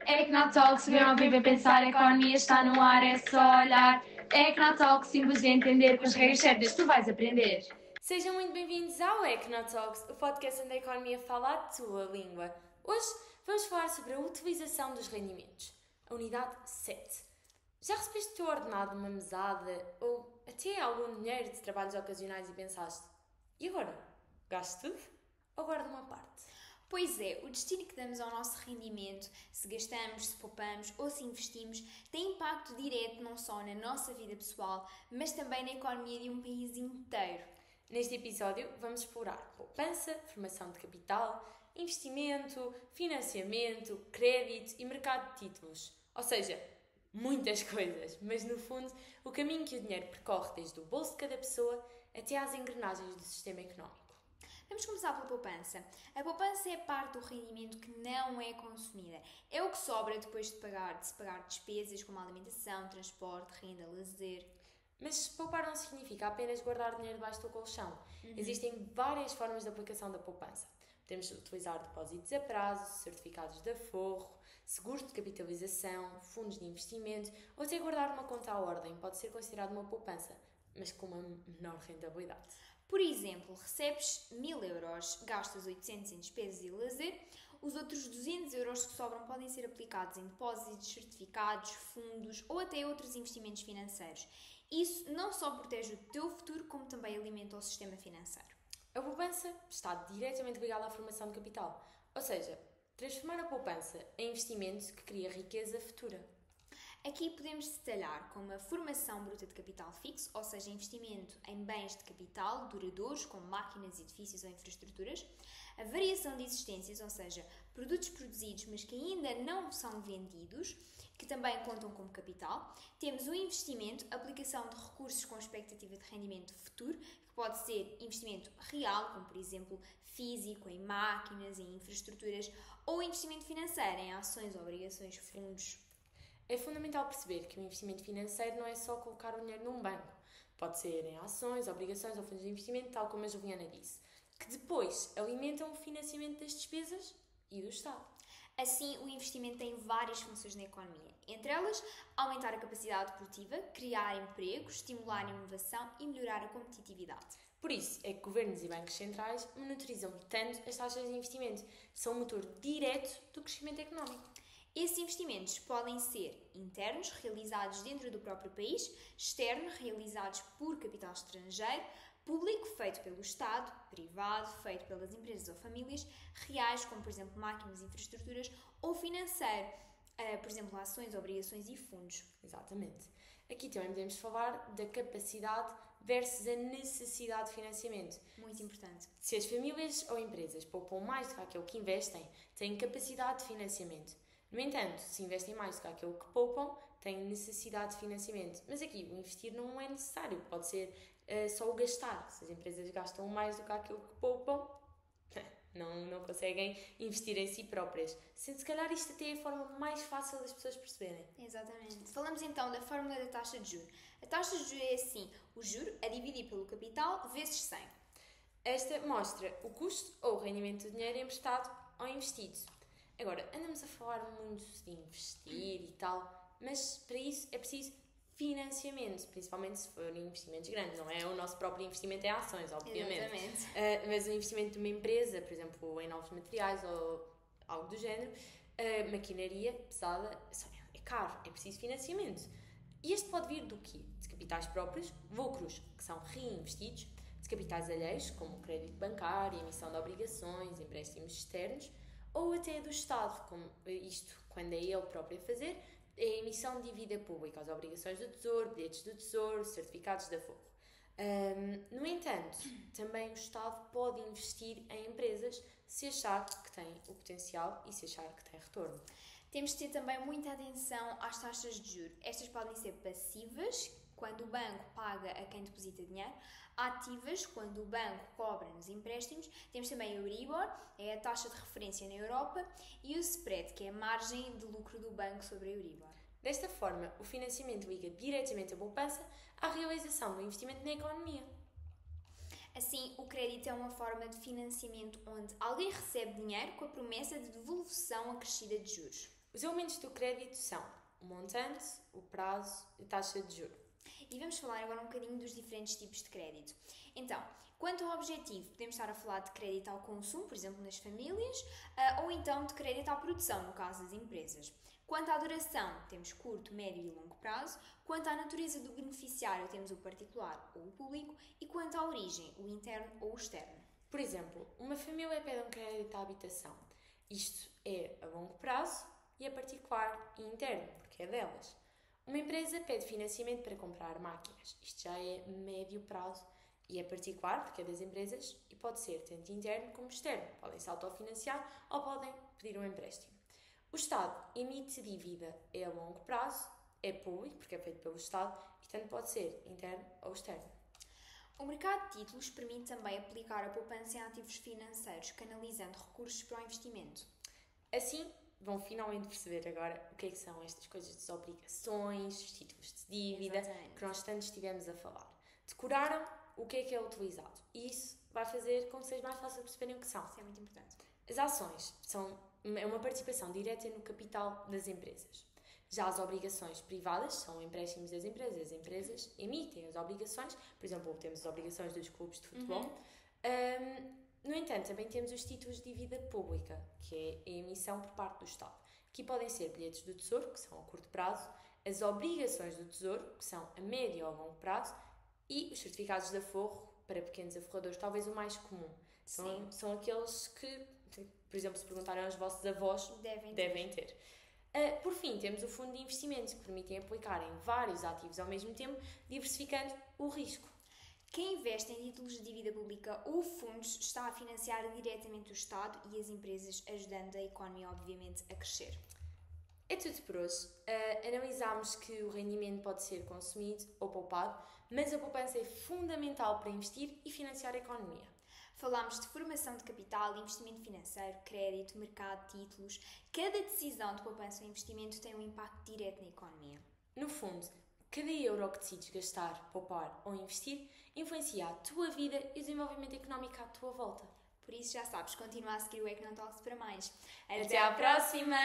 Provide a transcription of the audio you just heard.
Ecnotalks, vem ouvir, vem pensar, a economia está no ar, é só olhar. Ecnotalks, simples de entender, com as regras certas tu vais aprender. Sejam muito bem-vindos ao Ecnotalks, o podcast onde a economia fala a tua língua. Hoje vamos falar sobre a utilização dos rendimentos, a unidade 7. Já recebeste o teu ordenado numa mesada ou até algum dinheiro de trabalhos ocasionais e pensaste: e agora? Gasto tudo ou guardo uma parte? Pois é, o destino que damos ao nosso rendimento, se gastamos, se poupamos ou se investimos, tem impacto direto não só na nossa vida pessoal, mas também na economia de um país inteiro. Neste episódio vamos explorar poupança, formação de capital, investimento, financiamento, crédito e mercado de títulos. Ou seja, muitas coisas, mas no fundo o caminho que o dinheiro percorre desde o bolso de cada pessoa até às engrenagens do sistema económico. Vamos começar pela poupança. A poupança é parte do rendimento que não é consumida. É o que sobra depois de se pagar despesas como alimentação, transporte, renda, lazer. Mas poupar não significa apenas guardar dinheiro debaixo do colchão. Existem várias formas de aplicação da poupança. Podemos utilizar depósitos a prazo, certificados de aforro, seguros de capitalização, fundos de investimento ou até guardar uma conta à ordem pode ser considerado uma poupança, mas com uma menor rentabilidade. Por exemplo, recebes 1000 euros, gastas 800 em despesas e lazer, os outros 200 euros que sobram podem ser aplicados em depósitos, certificados, fundos ou até outros investimentos financeiros. Isso não só protege o teu futuro, como também alimenta o sistema financeiro. A poupança está diretamente ligada à formação de capital, ou seja, transformar a poupança em investimento que cria riqueza futura. Aqui podemos detalhar como a formação bruta de capital fixo, ou seja, investimento em bens de capital duradouros, como máquinas, edifícios ou infraestruturas, a variação de existências, ou seja, produtos produzidos mas que ainda não são vendidos, que também contam como capital. Temos o investimento, aplicação de recursos com expectativa de rendimento futuro, que pode ser investimento real, como por exemplo físico, em máquinas, em infraestruturas, ou investimento financeiro, em ações, obrigações, fundos. É fundamental perceber que o investimento financeiro não é só colocar o dinheiro num banco. Pode ser em ações, obrigações ou fundos de investimento, tal como a Juliana disse, que depois alimentam o financiamento das despesas e do Estado. Assim, o investimento tem várias funções na economia. Entre elas, aumentar a capacidade produtiva, criar empregos, estimular a inovação e melhorar a competitividade. Por isso é que governos e bancos centrais monitorizam tanto as taxas de investimento. São o motor direto do crescimento económico. Esses investimentos podem ser internos, realizados dentro do próprio país, externos, realizados por capital estrangeiro, público, feito pelo Estado, privado, feito pelas empresas ou famílias, reais, como por exemplo máquinas e infraestruturas, ou financeiro, por exemplo ações, obrigações e fundos. Exatamente. Aqui também podemos falar da capacidade versus a necessidade de financiamento. Muito importante. Se as famílias ou empresas poupam mais do que aquilo que investem, têm capacidade de financiamento. No entanto, se investem mais do que aquilo que poupam, têm necessidade de financiamento. Mas aqui, o investir não é necessário, pode ser só o gastar. Se as empresas gastam mais do que aquilo que poupam, não conseguem investir em si próprias. Sendo se calhar isto até é a forma mais fácil das pessoas perceberem. Exatamente. Falamos então da fórmula da taxa de juros. A taxa de juros é assim, o juro a dividir pelo capital vezes 100. Esta mostra o custo ou o rendimento do dinheiro emprestado ou investido. Agora, andamos a falar muito de investir e tal, mas para isso é preciso financiamento, principalmente se forem investimentos grandes, não é o nosso próprio investimento em ações, obviamente. Exatamente. Mas o investimento de uma empresa, por exemplo, em novos materiais ou algo do género, maquinaria pesada, é caro, é preciso financiamento. E este pode vir do quê? De capitais próprios, lucros que são reinvestidos, de capitais alheios, como crédito bancário, emissão de obrigações, empréstimos externos, ou até do Estado, como isto, quando é ele próprio a fazer, é a emissão de dívida pública, as obrigações do Tesouro, bilhetes do Tesouro, certificados de aforro. No entanto, também o Estado pode investir em empresas se achar que tem o potencial e se achar que tem retorno. Temos de ter também muita atenção às taxas de juros. Estas podem ser passivas, quando o banco paga a quem deposita dinheiro, ativas, quando o banco cobra nos empréstimos. Temos também o Euribor, é a taxa de referência na Europa, e o spread, que é a margem de lucro do banco sobre a Euribor. Desta forma, o financiamento liga diretamente a poupança à realização do investimento na economia. Assim, o crédito é uma forma de financiamento onde alguém recebe dinheiro com a promessa de devolução acrescida de juros. Os elementos do crédito são o montante, o prazo e a taxa de juros. E vamos falar agora um bocadinho dos diferentes tipos de crédito. Então, quanto ao objetivo, podemos estar a falar de crédito ao consumo, por exemplo, nas famílias, ou então de crédito à produção, no caso das empresas. Quanto à duração, temos curto, médio e longo prazo. Quanto à natureza do beneficiário, temos o particular ou o público. E quanto à origem, o interno ou o externo. Por exemplo, uma família pede um crédito à habitação. Isto é a longo prazo e é particular e interno, porque é delas. Uma empresa pede financiamento para comprar máquinas. Isto já é médio prazo e é particular, porque é das empresas, e pode ser tanto interno como externo. Podem se autofinanciar ou podem pedir um empréstimo. O Estado emite dívida a longo prazo, é público, porque é feito pelo Estado, e tanto pode ser interno ou externo. O mercado de títulos permite também aplicar a poupança em ativos financeiros, canalizando recursos para o investimento. Assim, vão finalmente perceber agora o que é que são estas coisas das obrigações, os títulos de dívida, Exatamente. que nós tanto estivemos a falar. Decoraram o que é utilizado. E isso vai fazer com que seja mais fácil perceberem o que são. Isso é muito importante. As ações é uma participação direta no capital das empresas. Já as obrigações privadas são empréstimos das empresas. As empresas emitem as obrigações. Por exemplo, temos as obrigações dos clubes de futebol. No entanto, também temos os títulos de dívida pública, que é a emissão por parte do Estado. Aqui podem ser bilhetes do Tesouro, que são a curto prazo, as obrigações do Tesouro, que são a médio ou a longo prazo, e os certificados de aforro para pequenos aforradores, talvez o mais comum. São aqueles que, por exemplo, se perguntarem aos vossos avós, devem ter. Por fim, temos o fundo de investimentos, que permitem aplicar em vários ativos ao mesmo tempo, diversificando o risco. Quem investe em títulos de dívida pública ou fundos está a financiar diretamente o Estado e as empresas, ajudando a economia, obviamente, a crescer. É tudo por hoje. Analisámos que o rendimento pode ser consumido ou poupado, mas a poupança é fundamental para investir e financiar a economia. Falámos de formação de capital, investimento financeiro, crédito, mercado, títulos. Cada decisão de poupança ou investimento tem um impacto direto na economia. No fundo, cada euro que decides gastar, poupar ou investir influencia a tua vida e o desenvolvimento económico à tua volta. Por isso, já sabes, continua a seguir o Econotalks para mais. Até à próxima!